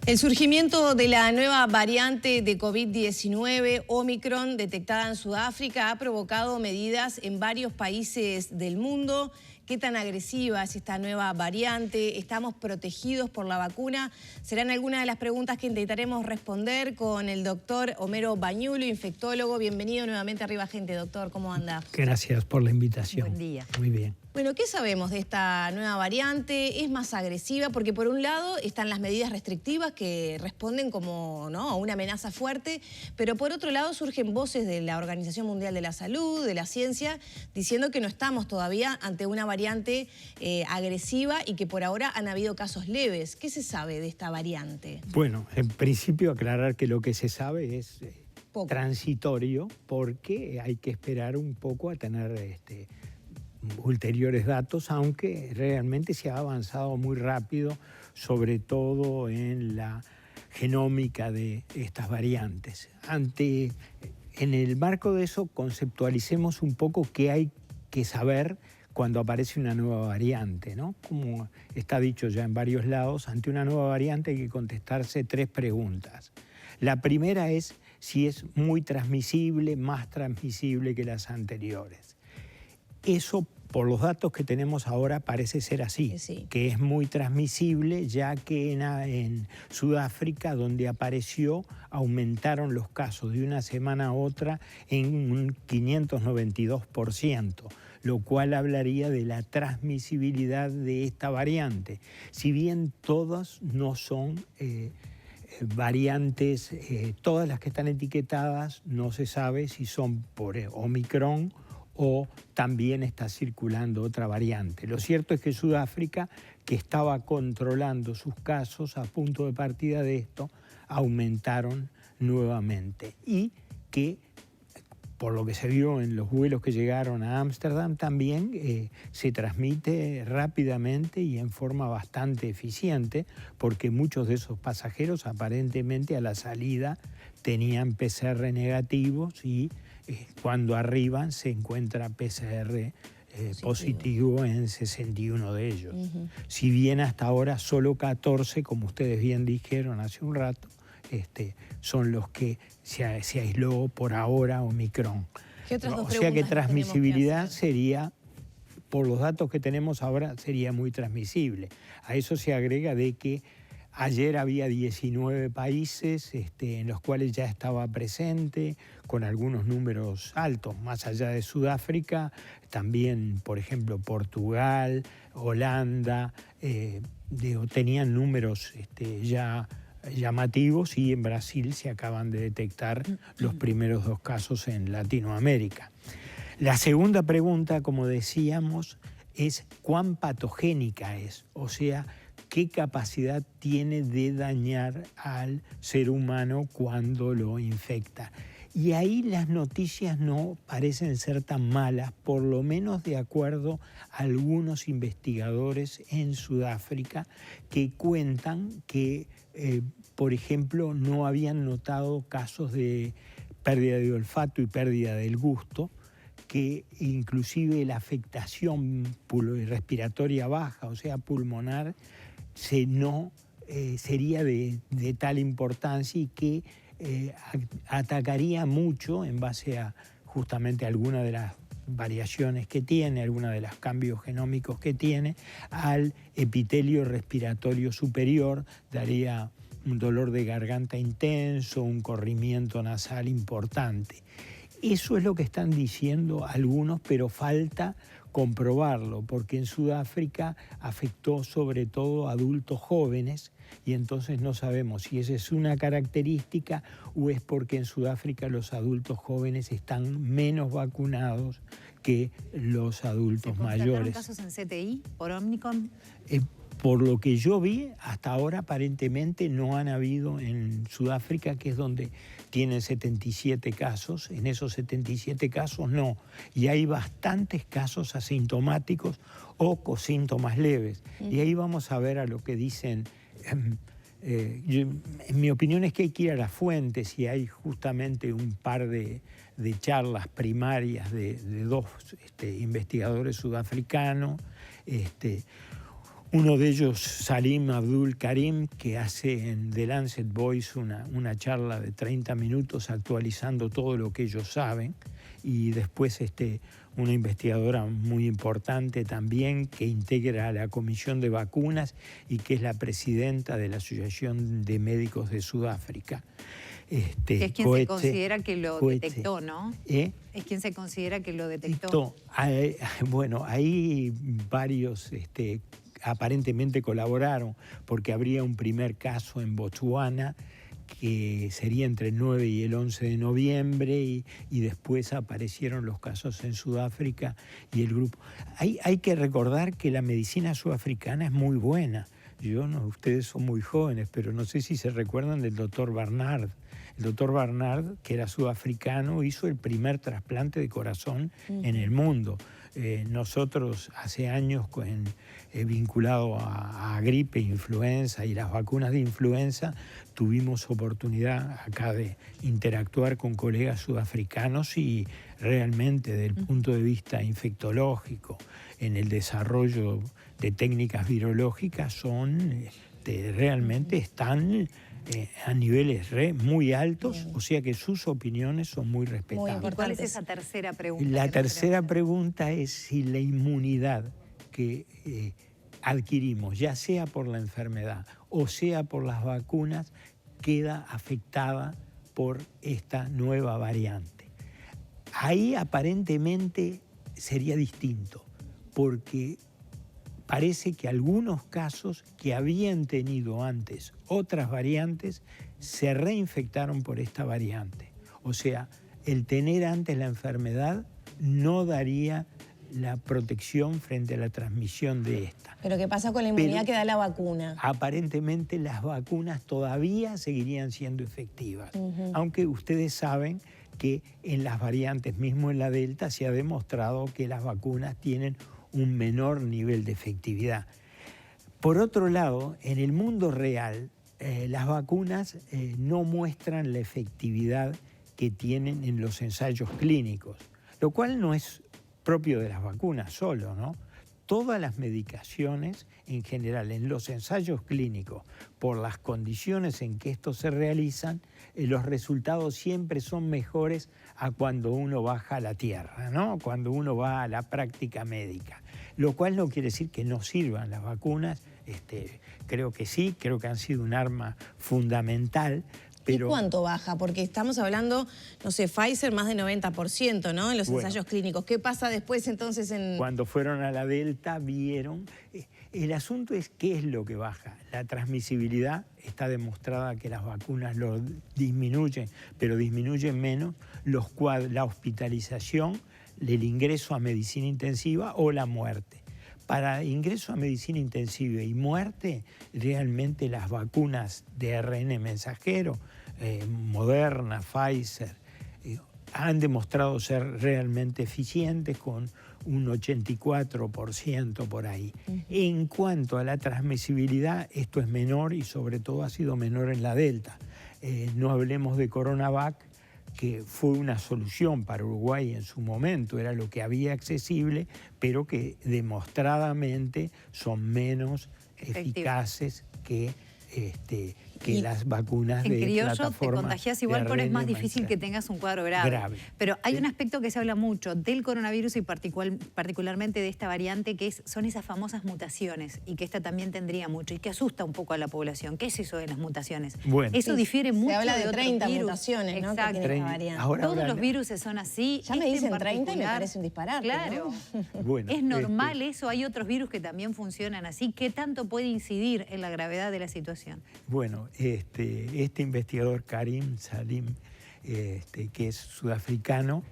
El surgimiento de la nueva variante de COVID-19, Omicron, detectada en Sudáfrica, ha provocado medidas en varios países del mundo. ¿Qué tan agresiva es esta nueva variante? ¿Estamos protegidos por la vacuna? Serán algunas de las preguntas que intentaremos responder con el doctor Homero Bañulo, infectólogo. Bienvenido nuevamente a Arriba Gente, doctor. ¿Cómo anda? Gracias por la invitación. Buen día. Muy bien. Bueno, ¿qué sabemos de esta nueva variante? ¿Es más agresiva? Porque por un lado están las medidas restrictivas que responden como, ¿no?, a una amenaza fuerte, pero por otro lado surgen voces de la Organización Mundial de la Salud, de la ciencia, diciendo que no estamos todavía ante una variante agresiva y que por ahora han habido casos leves. ¿Qué se sabe de esta variante? Bueno, en principio aclarar que lo que se sabe es transitorio, porque hay que esperar un poco a tener ulteriores datos, aunque realmente se ha avanzado muy rápido, sobre todo en la genómica de estas variantes. En el marco de eso, conceptualicemos un poco qué hay que saber cuando aparece una nueva variante, ¿no? Como está dicho ya en varios lados, ante una nueva variante hay que contestarse 3 preguntas. La primera es si es muy transmisible, más transmisible que las anteriores. Eso, por los datos que tenemos ahora, parece ser así, sí, que es muy transmisible, ya que en Sudáfrica, donde apareció, aumentaron los casos de una semana a otra en un 592%, lo cual hablaría de la transmisibilidad de esta variante. Si bien todas no son variantes, todas las que están etiquetadas, no se sabe si son por Omicron o también está circulando otra variante. Lo cierto es que Sudáfrica, que estaba controlando sus casos a punto de partida de esto, aumentaron nuevamente. Y que, por lo que se vio en los vuelos que llegaron a Ámsterdam, también se transmite rápidamente y en forma bastante eficiente, porque muchos de esos pasajeros aparentemente a la salida tenían PCR negativos y cuando arriban se encuentra PCR positivo en 61 de ellos. Si bien hasta ahora solo 14, como ustedes bien dijeron hace un rato, son los que se aisló por ahora Omicron. O sea que transmisibilidad sería, por los datos que tenemos ahora, sería muy transmisible. A eso se agrega de que ayer había 19 países en los cuales ya estaba presente, con algunos números altos, más allá de Sudáfrica, también, por ejemplo, Portugal, Holanda, tenían números ya llamativos, y en Brasil se acaban de detectar los primeros 2 casos en Latinoamérica. La segunda pregunta, como decíamos, es cuán patogénica es, o sea, qué capacidad tiene de dañar al ser humano cuando lo infecta. Y ahí las noticias no parecen ser tan malas, por lo menos de acuerdo a algunos investigadores en Sudáfrica que cuentan que, por ejemplo, no habían notado casos de pérdida de olfato y pérdida del gusto, que inclusive la afectación respiratoria baja, o sea, pulmonar, sería de tal importancia y que atacaría mucho en base a justamente alguna de las variaciones que tiene, alguna de los cambios genómicos que tiene, al epitelio respiratorio superior, daría un dolor de garganta intenso, un corrimiento nasal importante. Eso es lo que están diciendo algunos, pero falta comprobarlo, porque en Sudáfrica afectó sobre todo a adultos jóvenes, y entonces no sabemos si esa es una característica o es porque en Sudáfrica los adultos jóvenes están menos vacunados que los adultos mayores. ¿Se constataron casos en CTI por Omicron? Por lo que yo vi, hasta ahora aparentemente no han habido en Sudáfrica, que es donde tienen 77 casos. En esos 77 casos no. Y hay bastantes casos asintomáticos o con síntomas leves. Y ahí vamos a ver a lo que dicen. En mi opinión es que hay que ir a las fuentes, y hay justamente un par de charlas primarias de 2 investigadores sudafricanos. Uno de ellos, Salim Abdul Karim, que hace en The Lancet Voice una charla de 30 minutos actualizando todo lo que ellos saben. Y después una investigadora muy importante también que integra la Comisión de Vacunas y que es la presidenta de la Asociación de Médicos de Sudáfrica. Que es quien se considera que lo detectó, ¿no? Es quien se considera que lo detectó. Bueno, ahí varios aparentemente colaboraron, porque habría un primer caso en Botsuana que sería entre el 9 y el 11 de noviembre y después aparecieron los casos en Sudáfrica y el grupo. Hay que recordar que la medicina sudafricana es muy buena. Ustedes son muy jóvenes, pero no sé si se recuerdan del doctor Barnard. El doctor Barnard, que era sudafricano, hizo el primer trasplante de corazón en el mundo. Nosotros hace años, vinculado a gripe, influenza y las vacunas de influenza, tuvimos oportunidad acá de interactuar con colegas sudafricanos y realmente desde el punto de vista infectológico, en el desarrollo de técnicas virológicas, realmente están a niveles muy altos, o sea que sus opiniones son muy respetables. ¿Y cuál es esa tercera pregunta? La tercera pregunta es si la inmunidad que adquirimos, ya sea por la enfermedad o sea por las vacunas, queda afectada por esta nueva variante. Ahí aparentemente sería distinto, porque parece que algunos casos que habían tenido antes otras variantes se reinfectaron por esta variante. O sea, el tener antes la enfermedad no daría la protección frente a la transmisión de esta. ¿Pero qué pasa con la inmunidad que da la vacuna? Aparentemente las vacunas todavía seguirían siendo efectivas, aunque ustedes saben que en las variantes, mismo en la Delta, se ha demostrado que las vacunas tienen un menor nivel de efectividad. Por otro lado, en el mundo real, las vacunas no muestran la efectividad que tienen en los ensayos clínicos, lo cual no es propio de las vacunas solo, ¿no? Todas las medicaciones, en general, en los ensayos clínicos, por las condiciones en que estos se realizan, los resultados siempre son mejores a cuando uno baja a la tierra, ¿no? Cuando uno va a la práctica médica. Lo cual no quiere decir que no sirvan las vacunas. Creo que sí, creo que han sido un arma fundamental. Pero, ¿y cuánto baja? Porque estamos hablando, no sé, Pfizer más de 90%, ¿no? En los ensayos clínicos. ¿Qué pasa después entonces en...? Cuando fueron a la Delta vieron... El asunto es qué es lo que baja. La transmisibilidad, está demostrada que las vacunas lo disminuyen, pero disminuyen menos la hospitalización, el ingreso a medicina intensiva o la muerte. Para ingreso a medicina intensiva y muerte, realmente las vacunas de ARN mensajero, Moderna, Pfizer, han demostrado ser realmente eficientes con un 84% por ahí. En cuanto a la transmisibilidad, esto es menor y sobre todo ha sido menor en la Delta. No hablemos de Coronavac, que fue una solución para Uruguay en su momento, era lo que había accesible, pero que demostradamente son menos eficaces que las vacunas de criollo plataforma. Te contagias igual, pero es más difícil que tengas un cuadro grave. Pero hay un aspecto que se habla mucho del coronavirus y particularmente de esta variante, que son esas famosas mutaciones, y que esta también tendría mucho y que asusta un poco a la población. ¿Qué es eso de las mutaciones? Bueno, eso difiere mucho. Se habla de 30 virus. mutaciones, ¿no? Exacto. Que tiene esta variante. Todos los virus son así. Ya me dicen 30 y me parece un disparate. Claro. ¿No? Bueno, es normal eso. Hay otros virus que también funcionan así. ¿Qué tanto puede incidir en la gravedad de la situación? Bueno, este investigador Karim Salim, que es sudafricano,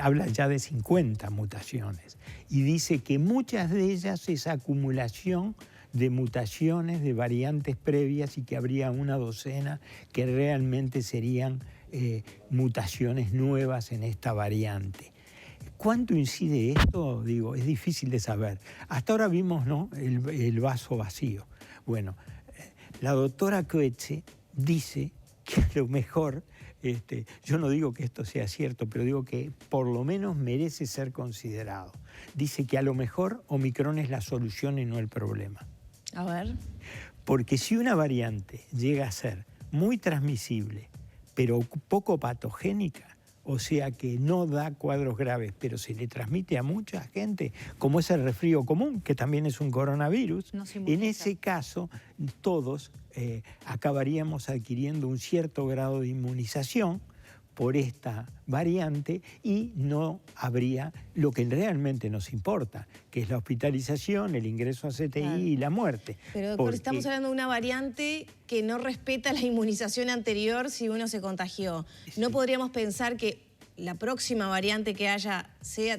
habla ya de 50 mutaciones y dice que muchas de ellas es acumulación de mutaciones de variantes previas y que habría una docena que realmente serían mutaciones nuevas en esta variante. ¿Cuánto incide esto? Digo, es difícil de saber. Hasta ahora vimos, ¿no?, el vaso vacío. Bueno, la doctora Coetze dice que a lo mejor, yo no digo que esto sea cierto, pero digo que por lo menos merece ser considerado. Dice que a lo mejor Omicron es la solución y no el problema. A ver. Porque si una variante llega a ser muy transmisible, pero poco patogénica, o sea que no da cuadros graves, pero se le transmite a mucha gente, como es el resfrío común, que también es un coronavirus, en ese caso todos acabaríamos adquiriendo un cierto grado de inmunización por esta variante y no habría lo que realmente nos importa, que es la hospitalización, el ingreso a CTI y la muerte. Pero doctor, estamos hablando de una variante que no respeta la inmunización anterior si uno se contagió. ¿No podríamos pensar que la próxima variante que haya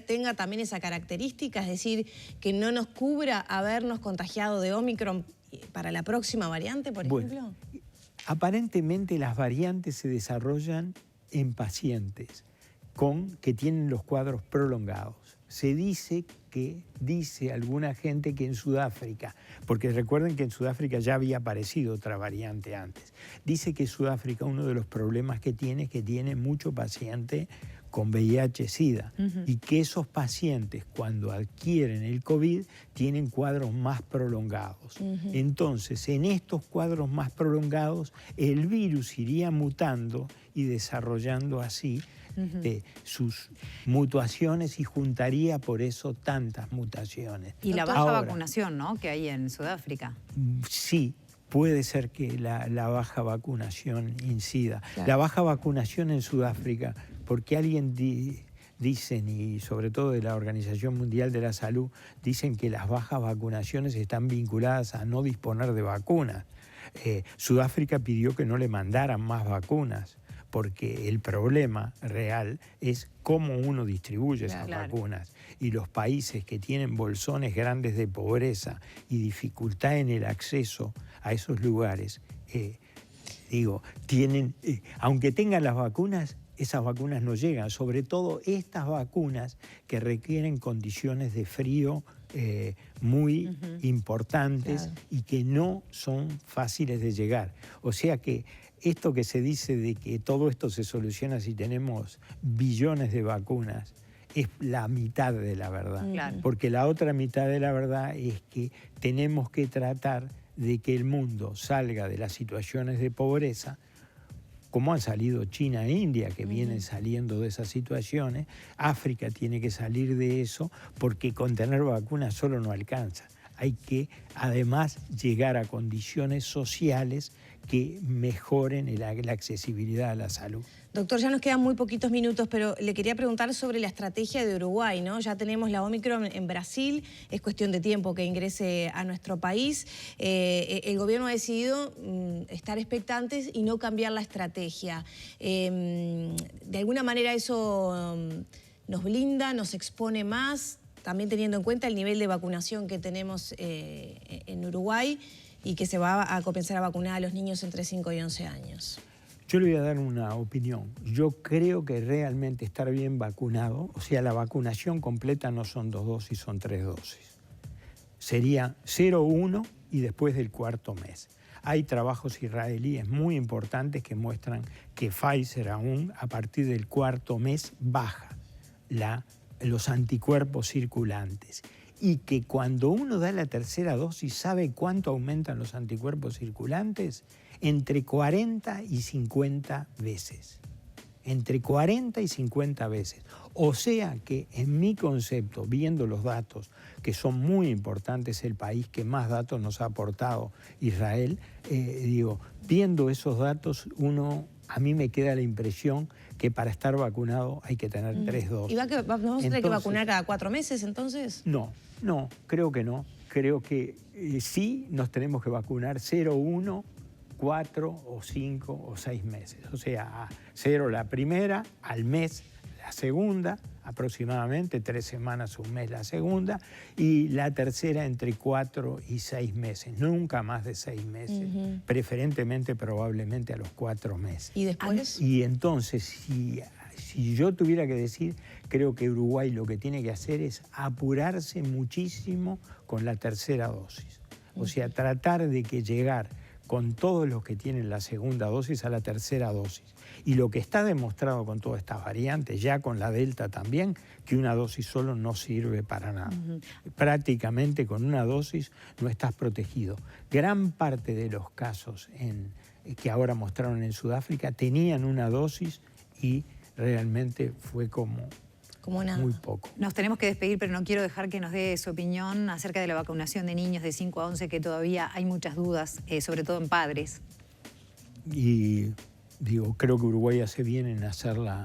tenga también esa característica? Es decir, que no nos cubra habernos contagiado de Omicron para la próxima variante, por ejemplo. Aparentemente las variantes se desarrollan en pacientes que tienen los cuadros prolongados. Se dice alguna gente que en Sudáfrica, porque recuerden que en Sudáfrica ya había aparecido otra variante antes, dice que Sudáfrica uno de los problemas que tiene es que tiene mucho paciente con VIH-Sida y que esos pacientes cuando adquieren el COVID tienen cuadros más prolongados. Entonces, en estos cuadros más prolongados, el virus iría mutando y desarrollando así sus mutuaciones y juntaría por eso tantas mutaciones. Y la baja vacunación, ¿no?, que hay en Sudáfrica. Sí. Puede ser que la baja vacunación incida. Claro. La baja vacunación en Sudáfrica, porque alguien dicen, y sobre todo de la Organización Mundial de la Salud, dicen que las bajas vacunaciones están vinculadas a no disponer de vacunas. Sudáfrica pidió que no le mandaran más vacunas, porque el problema real es cómo uno distribuye esas vacunas. Y los países que tienen bolsones grandes de pobreza y dificultad en el acceso a esos lugares, aunque tengan las vacunas, esas vacunas no llegan, sobre todo estas vacunas que requieren condiciones de frío muy importantes y que no son fáciles de llegar. O sea que esto que se dice de que todo esto se soluciona si tenemos billones de vacunas, es la mitad de la verdad. Porque la otra mitad de la verdad es que tenemos que tratar de que el mundo salga de las situaciones de pobreza, como han salido China e India, que vienen saliendo de esas situaciones. África tiene que salir de eso, porque con tener vacunas solo no alcanza. Hay que, además, llegar a condiciones sociales que mejoren la accesibilidad a la salud. Doctor, ya nos quedan muy poquitos minutos, pero le quería preguntar sobre la estrategia de Uruguay, ¿no? Ya tenemos la Omicron en Brasil, es cuestión de tiempo que ingrese a nuestro país. El gobierno ha decidido estar expectantes y no cambiar la estrategia. De alguna manera eso nos blinda, nos expone más, también teniendo en cuenta el nivel de vacunación que tenemos en Uruguay y que se va a comenzar a vacunar a los niños entre 5 y 11 años. Yo le voy a dar una opinión. Yo creo que realmente estar bien vacunado, o sea, la vacunación completa no son 2 dosis, son 3 dosis. Sería 0, 1 y después del 4º mes. Hay trabajos israelíes muy importantes que muestran que Pfizer aún a partir del 4º mes baja los anticuerpos circulantes. Y que cuando uno da la tercera dosis, ¿sabe cuánto aumentan los anticuerpos circulantes? Entre 40 y 50 veces. Entre 40 y 50 veces. O sea que en mi concepto, viendo los datos, que son muy importantes, el país que más datos nos ha aportado, Israel, viendo esos datos, a mí me queda la impresión que para estar vacunado hay que tener 3 dosis. ¿Y vamos a tener que vacunar cada 4 meses entonces? No, creo que no. Creo que sí nos tenemos que vacunar 0, 1, 4 o 5 o 6 meses. O sea, 0 la primera, al mes la segunda, aproximadamente 3 semanas, un mes la segunda, y la tercera entre 4 y 6 meses, nunca más de 6 meses, preferentemente probablemente a los 4 meses. ¿Y después? Y entonces, si yo tuviera que decir, creo que Uruguay lo que tiene que hacer es apurarse muchísimo con la tercera dosis. O sea, tratar de que llegar con todos los que tienen la segunda dosis a la tercera dosis. Y lo que está demostrado con todas estas variantes, ya con la Delta también, que una dosis solo no sirve para nada. Prácticamente con una dosis no estás protegido. Gran parte de los casos que ahora mostraron en Sudáfrica tenían una dosis y realmente fue como nada. Muy poco. Nos tenemos que despedir, pero no quiero dejar que nos dé su opinión acerca de la vacunación de niños de 5 a 11, que todavía hay muchas dudas, sobre todo en padres. Y digo, creo que Uruguay hace bien en hacerla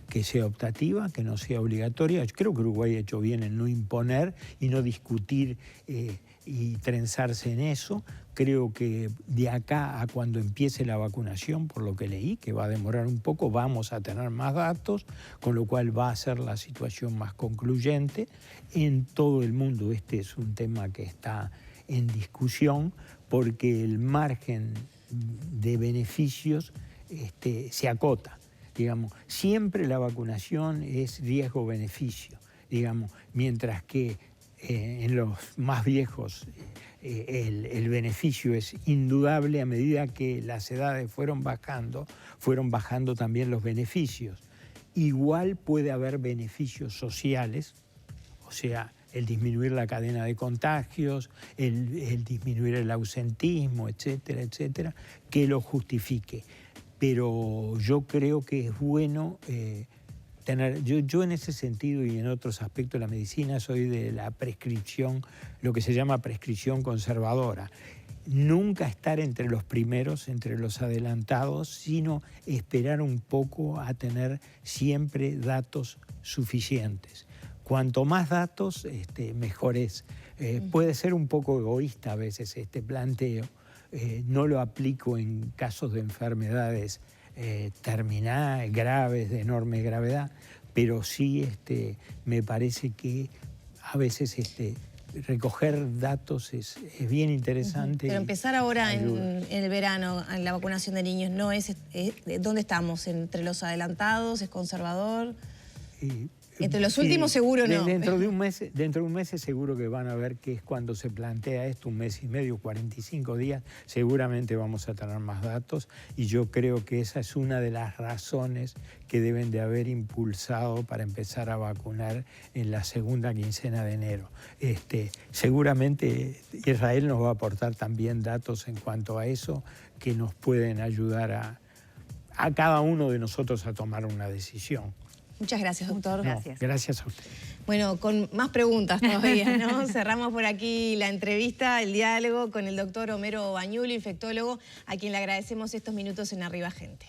que sea optativa, que no sea obligatoria. Yo creo que Uruguay ha hecho bien en no imponer y no discutir y trenzarse en eso. Creo que de acá a cuando empiece la vacunación, por lo que leí, que va a demorar un poco, vamos a tener más datos, con lo cual va a ser la situación más concluyente. En todo el mundo este es un tema que está en discusión porque el margen de beneficios se acota. Digamos, siempre la vacunación es riesgo-beneficio, digamos, mientras que en los más viejos el beneficio es indudable. A medida que las edades fueron bajando también los beneficios. Igual puede haber beneficios sociales, o sea, el disminuir la cadena de contagios, el disminuir el ausentismo, etcétera, etcétera, que lo justifique. Pero yo creo que es bueno tener... Yo en ese sentido y en otros aspectos de la medicina soy de la prescripción, lo que se llama prescripción conservadora. Nunca estar entre los primeros, entre los adelantados, sino esperar un poco a tener siempre datos suficientes. Cuanto más datos, mejor es. Puede ser un poco egoísta a veces este planteo. No lo aplico en casos de enfermedades terminales, graves, de enorme gravedad, pero sí me parece que a veces recoger datos es bien interesante. Pero empezar ahora en el verano, en la vacunación de niños, no es ¿dónde estamos? ¿Entre los adelantados? ¿Es conservador? Entre los últimos seguro no. Dentro de un mes seguro que van a ver que es cuando se plantea esto, 1 mes y medio, 45 días, seguramente vamos a tener más datos y yo creo que esa es una de las razones que deben de haber impulsado para empezar a vacunar en la segunda quincena de enero. Seguramente Israel nos va a aportar también datos en cuanto a eso que nos pueden ayudar a cada uno de nosotros a tomar una decisión. Muchas gracias, doctor. Gracias. Gracias a usted. Bueno, con más preguntas todavía, ¿no? Cerramos por aquí la entrevista, el diálogo con el doctor Homero Bañulo, infectólogo, a quien le agradecemos estos minutos en Arriba Gente.